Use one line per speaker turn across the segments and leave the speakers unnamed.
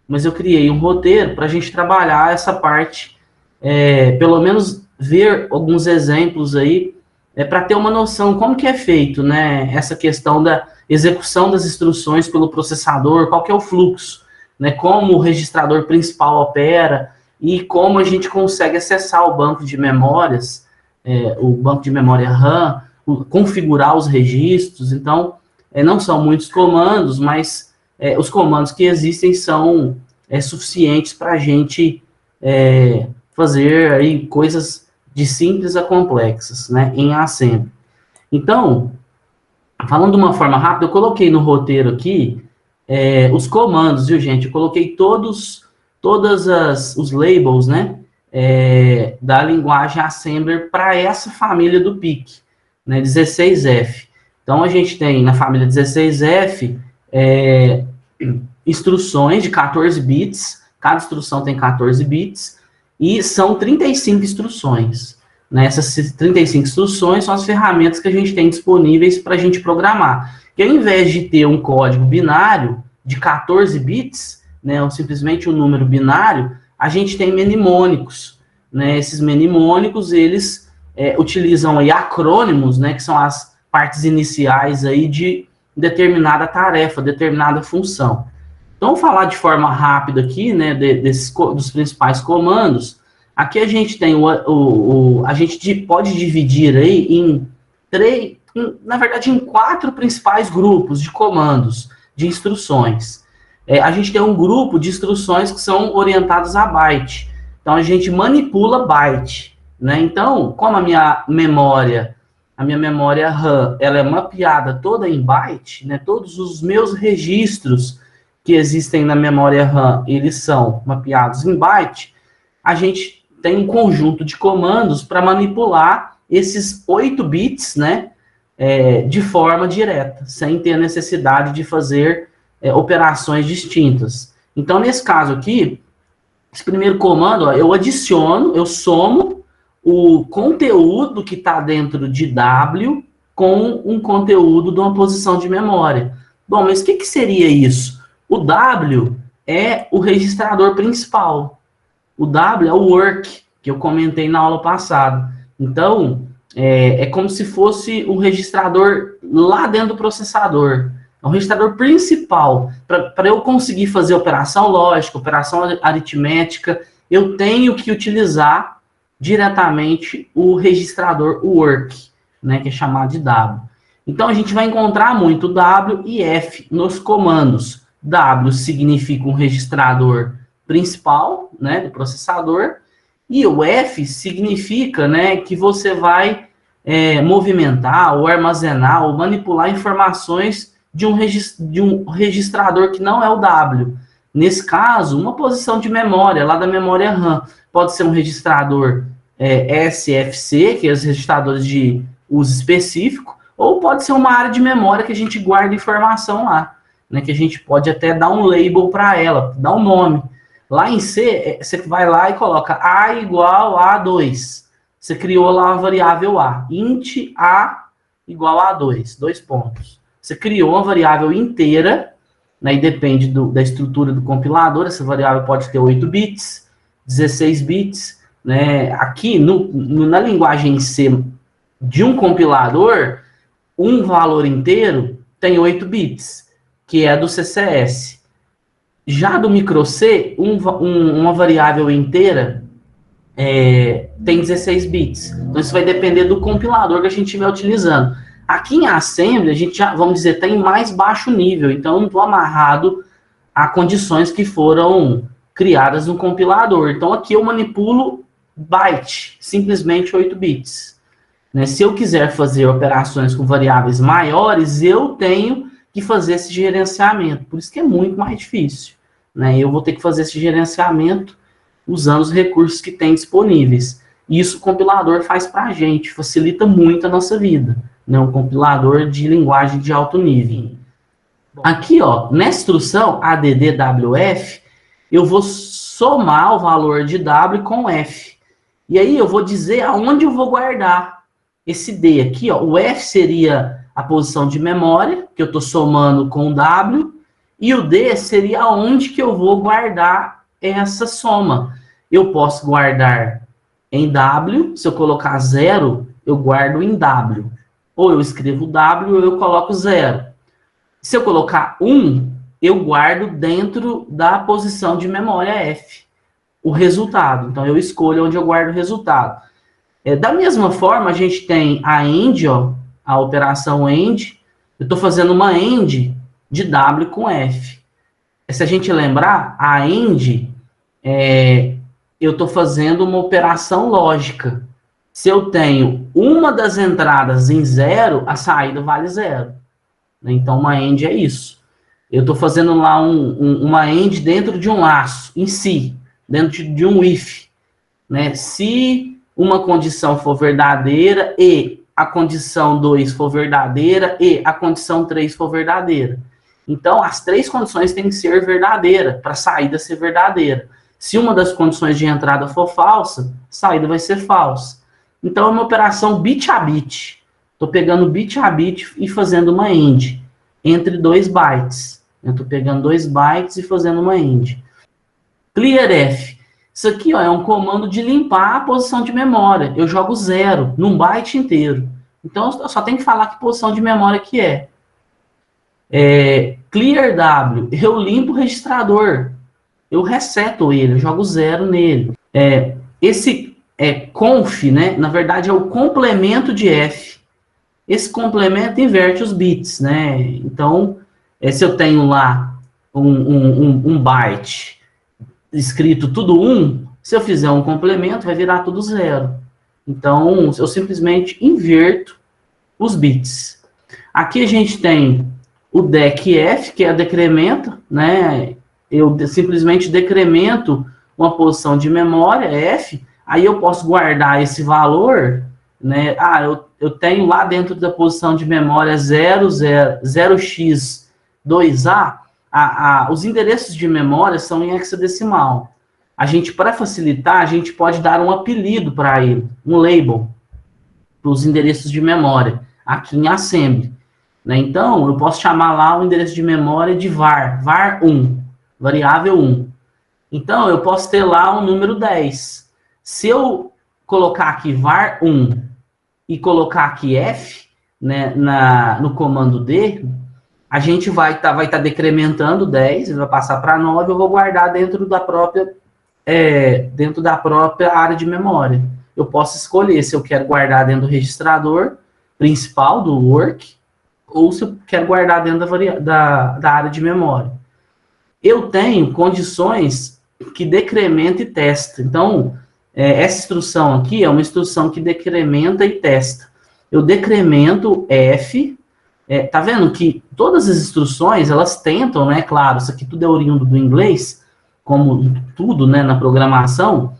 mas eu criei um roteiro para a gente trabalhar essa parte, pelo menos ver alguns exemplos aí, para ter uma noção como que é feito, né, essa questão da execução das instruções pelo processador, qual que é o fluxo, né, como o registrador principal opera e como a gente consegue acessar o banco de memórias, o banco de memória RAM, configurar os registros. Então, não são muitos comandos, mas os comandos que existem são suficientes para a gente fazer aí coisas de simples a complexas, né, em assembly. Então, falando de uma forma rápida, eu coloquei no roteiro aqui os comandos, viu, gente? Eu coloquei todos os labels, né, da linguagem Assembler para essa família do PIC, né, 16F. Então, a gente tem na família 16F instruções de 14 bits, cada instrução tem 14 bits, e são 35 instruções. Né? Essas 35 instruções são as ferramentas que a gente tem disponíveis para a gente programar. Que ao invés de ter um código binário de 14 bits, né, ou simplesmente um número binário, a gente tem mnemônicos. Né? Esses mnemônicos, eles utilizam aí acrônimos, né, que são as partes iniciais aí de determinada tarefa, determinada função. Então, vou falar de forma rápida aqui, né, dos principais comandos. Aqui a gente tem a gente pode dividir aí na verdade, em 4 principais grupos de comandos, de instruções. A gente tem um grupo de instruções que são orientadas a byte. Então, a gente manipula byte, né? Então, como a minha memória RAM, ela é mapeada toda em byte, né? Todos os meus registros que existem na memória RAM, eles são mapeados em byte. A gente tem um conjunto de comandos para manipular esses 8 bits, né, de forma direta, sem ter a necessidade de fazer operações distintas. Então, nesse caso aqui, esse primeiro comando, ó, eu somo o conteúdo que está dentro de W com um conteúdo de uma posição de memória. Bom, mas o que seria isso? O W é o registrador principal. O W é o work, que eu comentei na aula passada. Então, é como se fosse um registrador lá dentro do processador. É um registrador principal. Para eu conseguir fazer operação lógica, operação aritmética, eu tenho que utilizar diretamente o registrador work, né, que é chamado de W. Então, a gente vai encontrar muito W e F nos comandos. W significa um registrador principal, né, do processador, e o F significa, né, que você vai movimentar, ou armazenar, ou manipular informações de um registrador que não é o W. Nesse caso, uma posição de memória, lá da memória RAM, pode ser um registrador SFC, que é os registradores de uso específico, ou pode ser uma área de memória que a gente guarda informação lá, né, que a gente pode até dar um label para ela, dar um nome. Lá em C, você vai lá e coloca A igual a 2. Você criou lá uma variável A. Int A igual a 2. 2 pontos. Você criou uma variável inteira, né, e depende da estrutura do compilador. Essa variável pode ter 8 bits, 16 bits. Né? Aqui, na linguagem C de um compilador, um valor inteiro tem 8 bits, que é do CCS. Já do micro C, uma variável inteira tem 16 bits. Então, isso vai depender do compilador que a gente estiver utilizando. Aqui em Assembly, a gente já, vamos dizer, tem mais baixo nível. Então, eu não estou amarrado a condições que foram criadas no compilador. Então, aqui eu manipulo byte, simplesmente 8 bits. Né? Se eu quiser fazer operações com variáveis maiores, eu tenho que fazer esse gerenciamento. Por isso que é muito mais difícil. Né? Eu vou ter que fazer esse gerenciamento usando os recursos que tem disponíveis. Isso o compilador faz para a gente, facilita muito a nossa vida. Né? Um compilador de linguagem de alto nível. Aqui, ó, nessa instrução addwf, eu vou somar o valor de W com F. E aí eu vou dizer aonde eu vou guardar esse D aqui, ó. O F seria a posição de memória, que eu estou somando com o W, E o D seria onde que eu vou guardar essa soma. Eu posso guardar em W, se eu colocar 0, eu guardo em W. Ou eu escrevo W ou eu coloco 0. Se eu colocar 1, eu guardo dentro da posição de memória F, o resultado. Então, eu escolho onde eu guardo o resultado. Da mesma forma, a gente tem a AND, ó, a operação AND. Eu estou fazendo uma AND de W com F. Se a gente lembrar, a AND, eu estou fazendo uma operação lógica. Se eu tenho uma das entradas em 0, a saída vale 0. Então, uma AND é isso. Eu estou fazendo lá uma AND dentro de um laço, em si, dentro de um if. Né? Se uma condição for verdadeira e a condição 2 for verdadeira e a condição 3 for verdadeira. Então, as 3 condições têm que ser verdadeiras, para a saída ser verdadeira. Se uma das condições de entrada for falsa, a saída vai ser falsa. Então, é uma operação bit a bit. Estou pegando bit a bit e fazendo uma AND entre 2 bytes. Eu estou pegando 2 bytes e fazendo uma AND. Clearf. Isso aqui, ó, é um comando de limpar a posição de memória. Eu jogo 0 num byte inteiro. Então, eu só tenho que falar que posição de memória que é. Clear W. Eu limpo o registrador. Eu reseto ele, eu jogo 0 nele. Esse conf, né, na verdade, é o complemento de F. Esse complemento inverte os bits, né? Então, se eu tenho lá um byte escrito tudo 1, se eu fizer um complemento, vai virar tudo 0. Então, eu simplesmente inverto os bits. Aqui a gente tem o decf, que é a decremento, né? Eu simplesmente decremento uma posição de memória, F, aí eu posso guardar esse valor, né? Eu tenho lá dentro da posição de memória 0x2A, os endereços de memória são em hexadecimal. A gente, para facilitar, a gente pode dar um apelido para ele, um label, para os endereços de memória, aqui em assembly. Né? Então, eu posso chamar lá o endereço de memória de var1, variável 1. Então, eu posso ter lá um número 10. Se eu colocar aqui var1 e colocar aqui f, né, no comando D, a gente vai estar decrementando 10, ele vai passar para 9, eu vou guardar dentro da própria área de memória. Eu posso escolher se eu quero guardar dentro do registrador principal, do work, ou se eu quero guardar dentro da área de memória. Eu tenho condições que decrementa e testa. Então, essa instrução aqui é uma instrução que decrementa e testa. Eu decremento F. Tá vendo que todas as instruções, elas tentam, né? Claro, isso aqui tudo é oriundo do inglês, como tudo, né, na programação,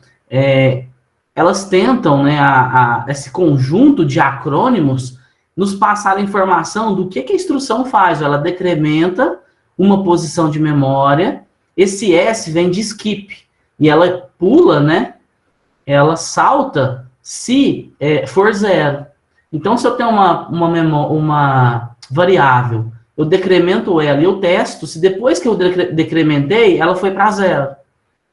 elas tentam, né, esse conjunto de acrônimos nos passar a informação do que a instrução faz. Ela decrementa uma posição de memória, esse S vem de skip, e ela pula, né, ela salta se for 0. Então, se eu tenho uma variável, eu decremento ela e eu testo se depois que eu decrementei, ela foi para 0.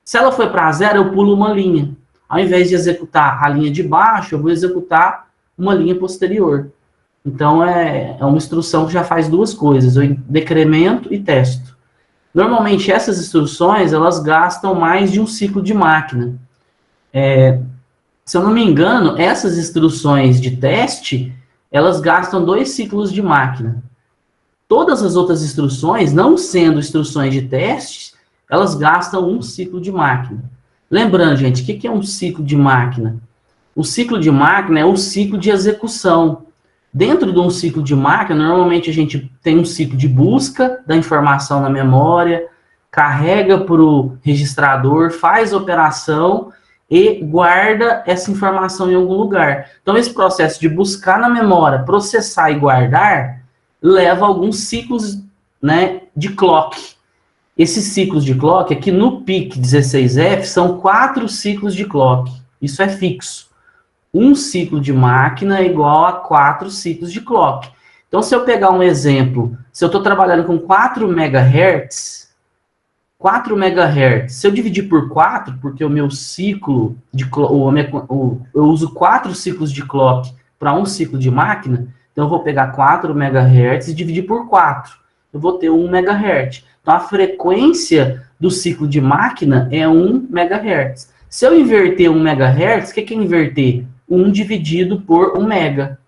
Se ela foi para 0, eu pulo uma linha. Ao invés de executar a linha de baixo, eu vou executar uma linha posterior. Então, é uma instrução que já faz duas coisas, eu decremento e testo. Normalmente, essas instruções, elas gastam mais de um ciclo de máquina. Se eu não me engano, essas instruções de teste, elas gastam 2 ciclos de máquina. Todas as outras instruções, não sendo instruções de teste, elas gastam 1 ciclo de máquina. Lembrando, gente, o que é um ciclo de máquina? O ciclo de máquina é o ciclo de execução. Dentro de um ciclo de máquina, normalmente a gente tem um ciclo de busca da informação na memória, carrega para o registrador, faz a operação e guarda essa informação em algum lugar. Então, esse processo de buscar na memória, processar e guardar, leva alguns ciclos, né, de clock. Esses ciclos de clock, aqui no PIC 16F, são 4 ciclos de clock. Isso é fixo. Um ciclo de máquina é igual a 4 ciclos de clock. Então, se eu pegar um exemplo, se eu estou trabalhando com 4 MHz, se eu dividir por 4, porque o meu ciclo de eu uso 4 ciclos de clock para um ciclo de máquina, então eu vou pegar 4 MHz e dividir por 4. Eu vou ter 1 MHz. Então, a frequência do ciclo de máquina é 1 MHz. Se eu inverter 1 MHz, o que é inverter? 1 dividido por 1 mega.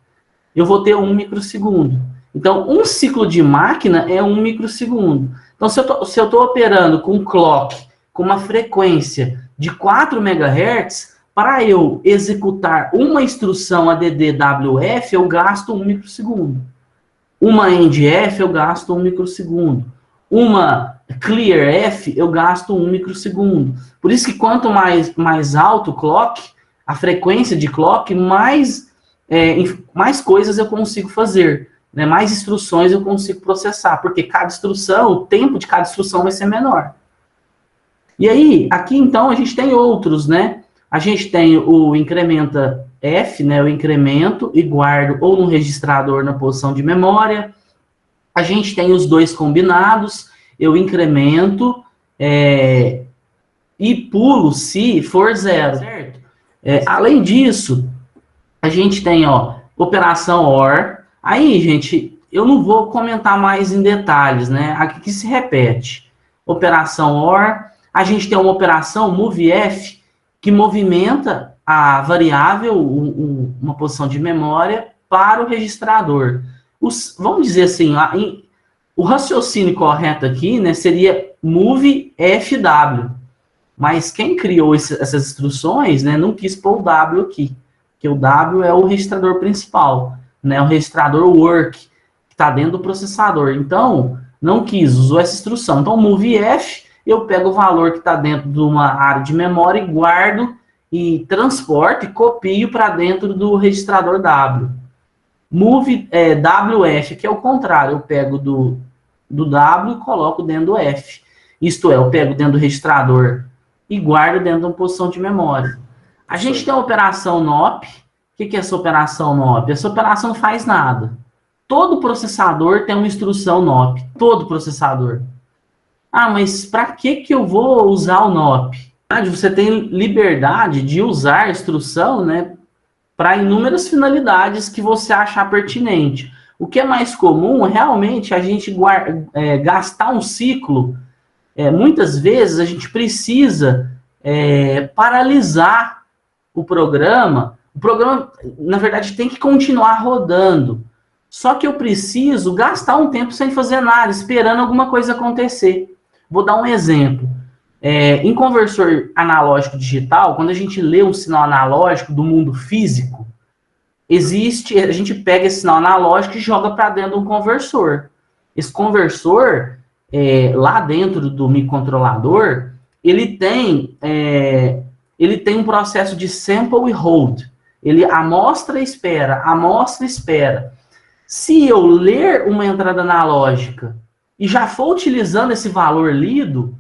Eu vou ter 1 microsegundo. Então, um ciclo de máquina é 1 microsegundo. Então, se eu estou operando com um clock com uma frequência de 4 MHz, para eu executar uma instrução ADD-WF, eu gasto 1 microsegundo. Uma END-F, eu gasto 1 microsegundo. Uma CLEAR-F, eu gasto 1 microsegundo. Por isso que quanto mais alto o clock, a frequência de clock, mais coisas eu consigo fazer. Né? Mais instruções eu consigo processar. Porque cada instrução, o tempo de cada instrução vai ser menor. E aí, aqui então, a gente tem outros, né? A gente tem o incrementa F, né? Eu incremento e guardo ou no registrador na posição de memória. A gente tem os dois combinados, eu incremento e pulo se for 0, certo? Além disso, a gente tem, ó, operação OR. Aí, gente, eu não vou comentar mais em detalhes, né? Aqui se repete. Operação OR. A gente tem uma operação MOVEF, que movimenta a variável, uma posição de memória, para o registrador. Vamos dizer assim, o raciocínio correto aqui, né, seria MOVEFW. Mas quem criou essas instruções, né, não quis pôr o W aqui, porque o W é o registrador principal, né, o registrador work, que está dentro do processador. Então, não quis, usou essa instrução. Então, MOVEF, eu pego o valor que está dentro de uma área de memória e guardo e transporto e copio para dentro do registrador W. WF, que é o contrário, eu pego do W e coloco dentro do F. Isto é, eu pego dentro do registrador e guardo dentro de uma posição de memória. A gente tem a operação NOP. O que é essa operação NOP? Essa operação não faz nada. Todo processador tem uma instrução NOP. Todo processador. Ah, mas para que eu vou usar o NOP? Você tem liberdade de usar a instrução, né, para inúmeras finalidades que você achar pertinente. O que é mais comum, realmente, a gente gastar um ciclo. Muitas vezes a gente precisa paralisar o programa. O programa, na verdade, tem que continuar rodando. Só que eu preciso gastar um tempo sem fazer nada, esperando alguma coisa acontecer. Vou dar um exemplo. Em conversor analógico digital, quando a gente lê um sinal analógico do mundo físico, a gente pega esse sinal analógico e joga para dentro de um conversor. Esse conversor, lá dentro do microcontrolador, ele tem um processo de sample e hold. Ele amostra e espera, amostra e espera. Se eu ler uma entrada analógica e já for utilizando esse valor lido,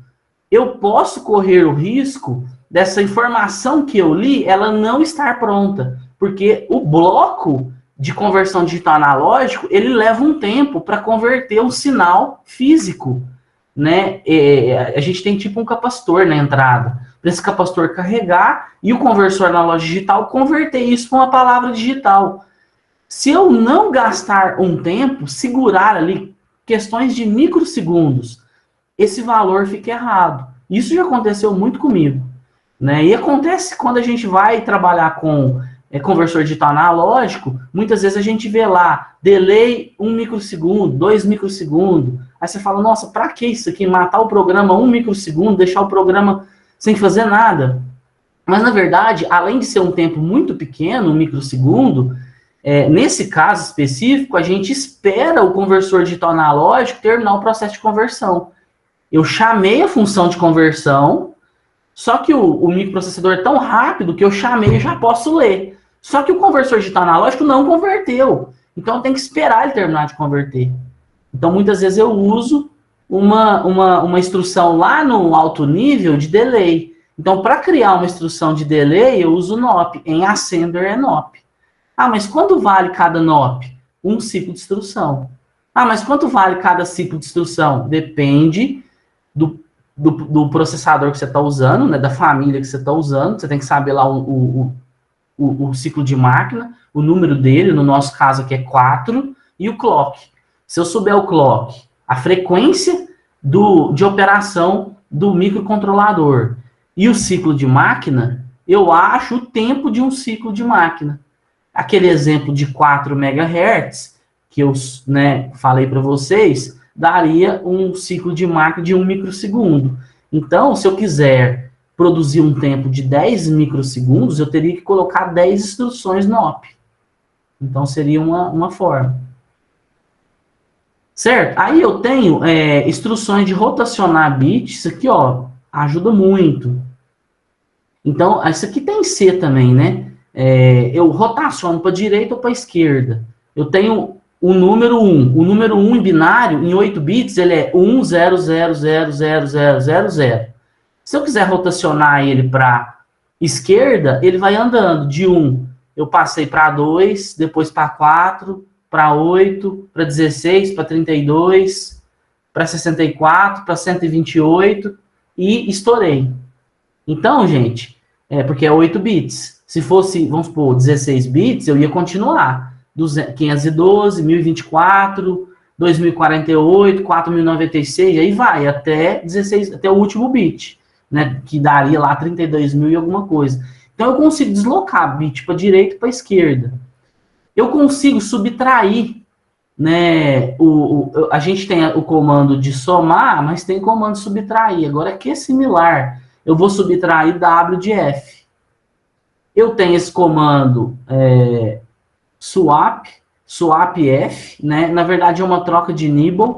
eu posso correr o risco dessa informação que eu li, ela não estar pronta. Porque o bloco de conversão digital analógico, ele leva um tempo para converter o sinal físico. Né? A gente tem tipo um capacitor na entrada. Para esse capacitor carregar e o conversor analógico digital converter isso para uma palavra digital. Se eu não gastar um tempo, segurar ali questões de microsegundos, esse valor fica errado. Isso já aconteceu muito comigo. Né? E acontece quando a gente vai trabalhar com conversor digital analógico, muitas vezes a gente vê lá, delay 1 microsegundo, 2 microsegundos. Aí você fala, nossa, para que isso aqui? Matar o programa 1 microsegundo, deixar o programa sem fazer nada. Mas, na verdade, além de ser um tempo muito pequeno, 1 microsegundo, nesse caso específico, a gente espera o conversor digital analógico terminar o processo de conversão. Eu chamei a função de conversão, só que o microprocessador é tão rápido que eu chamei e já posso ler. Só que o conversor digital analógico não converteu. Então, eu tenho que esperar ele terminar de converter. Então, muitas vezes eu uso uma instrução lá no alto nível de delay. Então, para criar uma instrução de delay, eu uso NOP. Em Assembler é NOP. Ah, mas quanto vale cada NOP? um ciclo de instrução. Ah, mas quanto vale cada ciclo de instrução? Depende do processador que você está usando, né, da família que você está usando. Você tem que saber lá o ciclo de máquina, o número dele, no nosso caso aqui é 4, e o clock. Se eu souber o clock, a frequência de operação do microcontrolador e o ciclo de máquina, eu acho o tempo de um ciclo de máquina. Aquele exemplo de 4 MHz, que eu, né, falei para vocês, daria um ciclo de máquina de 1 microsegundo. Então, se eu quiser produzir um tempo de 10 microsegundos, eu teria que colocar 10 instruções no OP. Então, seria uma forma. Certo? Aí eu tenho instruções de rotacionar bits. Isso aqui, ó, ajuda muito. Então, isso aqui tem C também, né? Eu rotaciono para a direita ou para a esquerda. Eu tenho o número 1. O número 1 em binário, em 8 bits, ele é 1, 0, 0, 0, 0, 0, 0, 0. Se eu quiser rotacionar ele para esquerda, ele vai andando. De 1, eu passei para 2, depois para 4, para 8, para 16, para 32, para 64, para 128 e estourei. Então, gente, porque é 8 bits. Se fosse, vamos supor, 16 bits, eu ia continuar. 512, 1024, 2048, 4096, aí vai até 16, até o último bit, né, que daria lá 32 mil e alguma coisa. Então eu consigo deslocar bit para direita e para esquerda. Eu consigo subtrair, né, a gente tem o comando de somar, mas tem o comando de subtrair. Agora aqui é similar. Eu vou subtrair W de F. Eu tenho esse comando swap F, né? Na verdade é uma troca de nibble.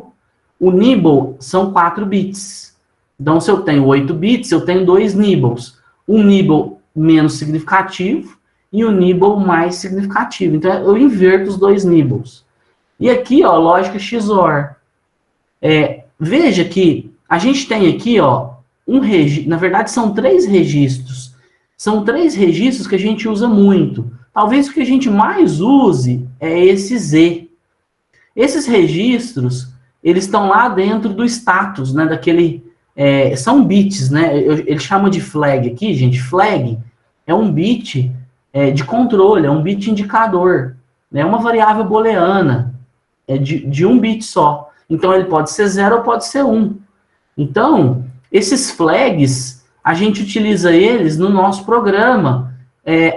O nibble são 4 bits. Então, se eu tenho 8 bits, eu tenho 2 nibbles. Um nibble menos significativo e um nibble mais significativo. Então, eu inverto os 2 nibbles. E aqui, ó, lógica XOR. Veja que a gente tem aqui, ó, na verdade, são 3 registros. São 3 registros que a gente usa muito. Talvez o que a gente mais use é esse Z. Esses registros, eles estão lá dentro do status, né, daquele... são bits, né? Ele chama de flag aqui, gente. Flag é um bit de controle, é um bit indicador. É uma variável booleana, de um bit só. Então, ele pode ser 0 ou pode ser 1. Então, esses flags, a gente utiliza eles no nosso programa,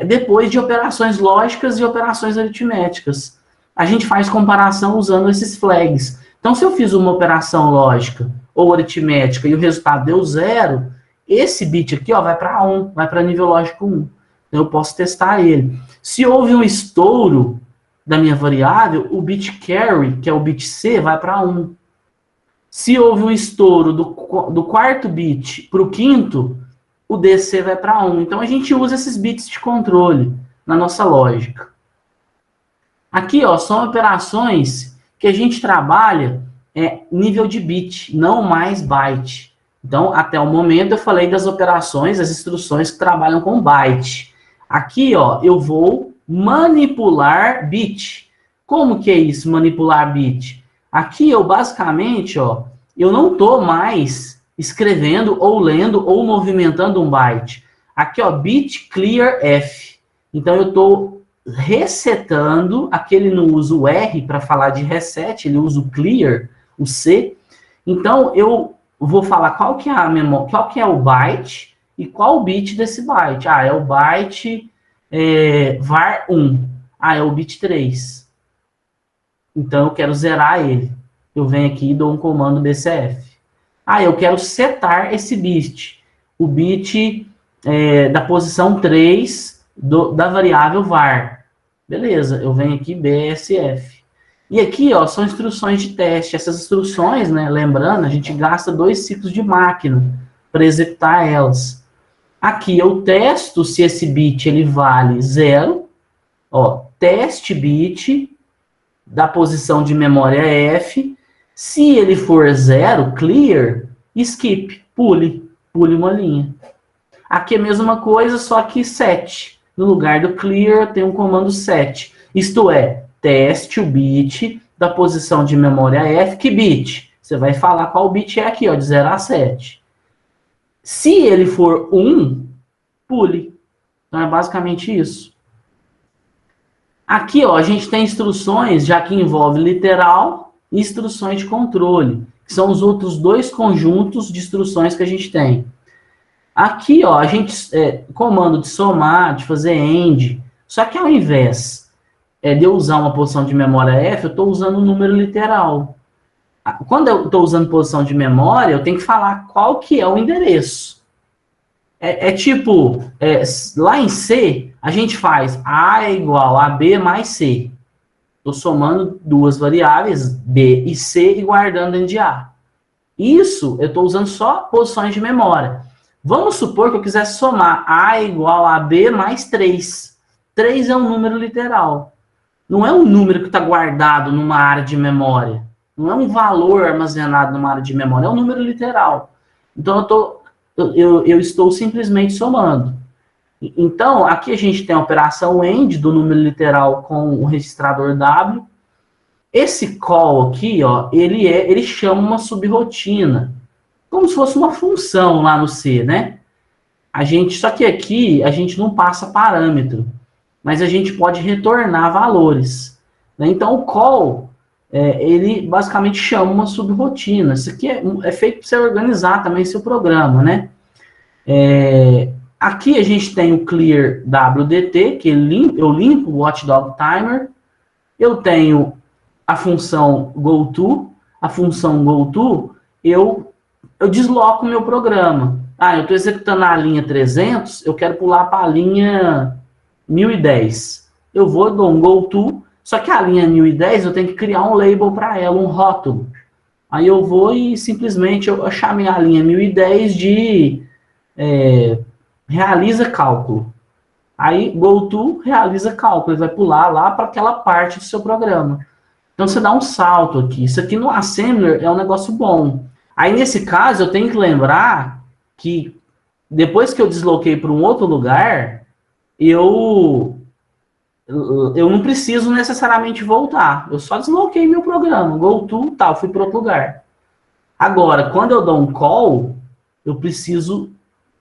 depois de operações lógicas e operações aritméticas. A gente faz comparação usando esses flags. Então, se eu fiz uma operação lógica ou aritmética e o resultado deu 0, esse bit aqui, ó, vai para 1, vai para nível lógico 1. Então, eu posso testar ele. Se houve um estouro da minha variável, o bit carry, que é o bit C, vai para 1. Se houve um estouro do quarto bit para o quinto, o DC vai para 1. Então, a gente usa esses bits de controle na nossa lógica. Aqui, ó, são operações que a gente trabalha nível de bit, não mais byte. Então, até o momento, eu falei das operações, as instruções que trabalham com byte. Aqui, ó, eu vou manipular bit. Como que é isso, manipular bit? Aqui, eu basicamente, ó, eu não estou mais escrevendo ou lendo ou movimentando um byte. Aqui, ó, bit clear F. Então, eu estou resetando, aqui ele não usa o R para falar de reset, ele usa o clear, o C. Então, eu vou falar qual que é a memória, qual que é o byte e qual o bit desse byte. Ah, é o byte var 1. Ah, é o bit 3. Então, eu quero zerar ele. Eu venho aqui e dou um comando BCF. Ah, eu quero setar esse bit. O bit da posição 3 da variável var. Beleza, eu venho aqui BSF. E aqui, ó, são instruções de teste. Essas instruções, né, lembrando, a gente gasta 2 ciclos de máquina para executar elas. Aqui eu testo se esse bit ele vale 0. Ó, teste bit da posição de memória F. Se ele for 0, clear, skip, pule uma linha. Aqui é a mesma coisa, só que set. No lugar do clear, tem um comando set. Isto é, teste o bit da posição de memória F. Que bit? Você vai falar qual bit é aqui, ó, de 0 a 7. Se ele for 1, pule. Então é basicamente isso. Aqui, ó, a gente tem instruções, já que envolve literal e instruções de controle, que são os outros dois conjuntos de instruções que a gente tem. Aqui, ó, a gente comando de somar, de fazer AND, só que ao invés de eu usar uma posição de memória F, eu estou usando um número literal. Quando eu estou usando posição de memória, eu tenho que falar qual que é o endereço. Lá em C, a gente faz A é igual a B mais C. Estou somando duas variáveis, B e C, e guardando dentro de A. Isso, eu estou usando só posições de memória. Vamos supor que eu quisesse somar A é igual a B mais 3. 3 é um número literal. Não é um número que está guardado numa área de memória. Não é um valor armazenado numa área de memória. É um número literal. Então, eu estou simplesmente somando. Então, aqui a gente tem a operação AND do número literal com o registrador W. Esse call aqui, ó, ele chama uma subrotina, como se fosse uma função lá no C, né? Só que aqui a gente não passa parâmetro, mas a gente pode retornar valores, né? Então, o call, ele basicamente chama uma subrotina. Isso aqui é feito para você organizar também seu programa, né? Aqui a gente tem o clear WDT, que eu limpo o watchdog timer. Eu tenho a função goTo. A função goTo, eu desloco o meu programa. Eu estou executando a linha 300, eu quero pular para a linha 1010. Eu dou um goTo, só que a linha 1010 eu tenho que criar um label para ela, um rótulo. Aí eu vou e simplesmente eu chamei a linha 1010 de realiza cálculo. Aí goTo realiza cálculo, ele vai pular lá para aquela parte do seu programa. Então você dá um salto aqui. Isso aqui no Assembler é um negócio bom. Aí nesse caso eu tenho que lembrar que depois que eu desloquei para um outro lugar, eu não preciso necessariamente voltar. Eu só desloquei meu programa, goTo, tal, fui para outro lugar. Agora, quando eu dou um call, eu preciso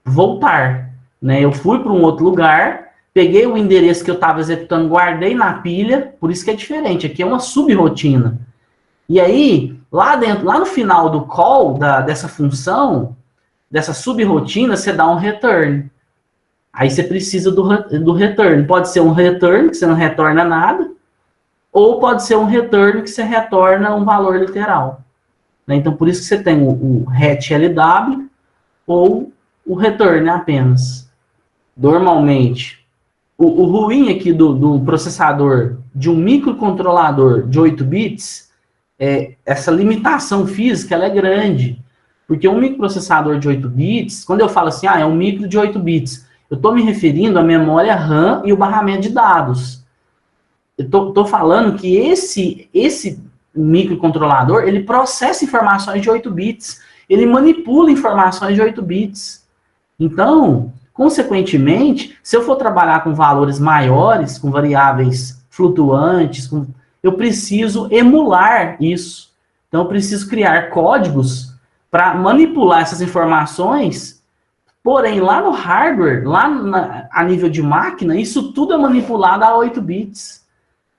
voltar, né? Eu fui para um outro lugar, peguei o endereço que eu estava executando, guardei na pilha, por isso que é diferente. Aqui é uma subrotina. E aí, lá no final do call dessa função, dessa subrotina, você dá um return. Aí você precisa do return. Pode ser um return, que você não retorna nada, ou pode ser um return que você retorna um valor literal. Né? Então, por isso que você tem o retLW ou o return apenas. Normalmente, o ruim aqui do processador de um microcontrolador de 8 bits, essa limitação física ela é grande. Porque um microprocessador de 8 bits, quando eu falo assim, é um micro de 8 bits, eu estou me referindo à memória RAM e o barramento de dados. Eu estou falando que esse microcontrolador, ele processa informações de 8 bits, ele manipula informações de 8 bits. Então, consequentemente, se eu for trabalhar com valores maiores, com variáveis flutuantes, eu preciso emular isso. Então, eu preciso criar códigos para manipular essas informações, porém, lá no hardware, a nível de máquina, isso tudo é manipulado a 8 bits.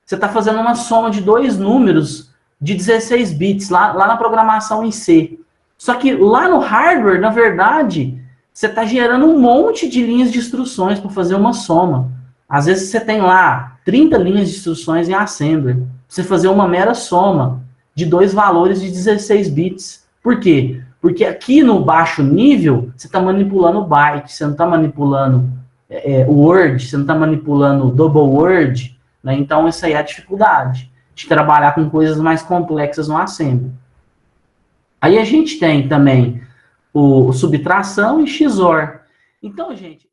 Você está fazendo uma soma de dois números de 16 bits, lá na programação em C. Só que lá no hardware, na verdade, você está gerando um monte de linhas de instruções para fazer uma soma. Às vezes você tem lá 30 linhas de instruções em Assembler, para você fazer uma mera soma de dois valores de 16 bits. Por quê? Porque aqui no baixo nível, você está manipulando byte, você não está manipulando word, você não está manipulando double word, né? Então, isso aí é a dificuldade de trabalhar com coisas mais complexas no Assembly. Aí a gente tem também o subtração e XOR. Então, gente...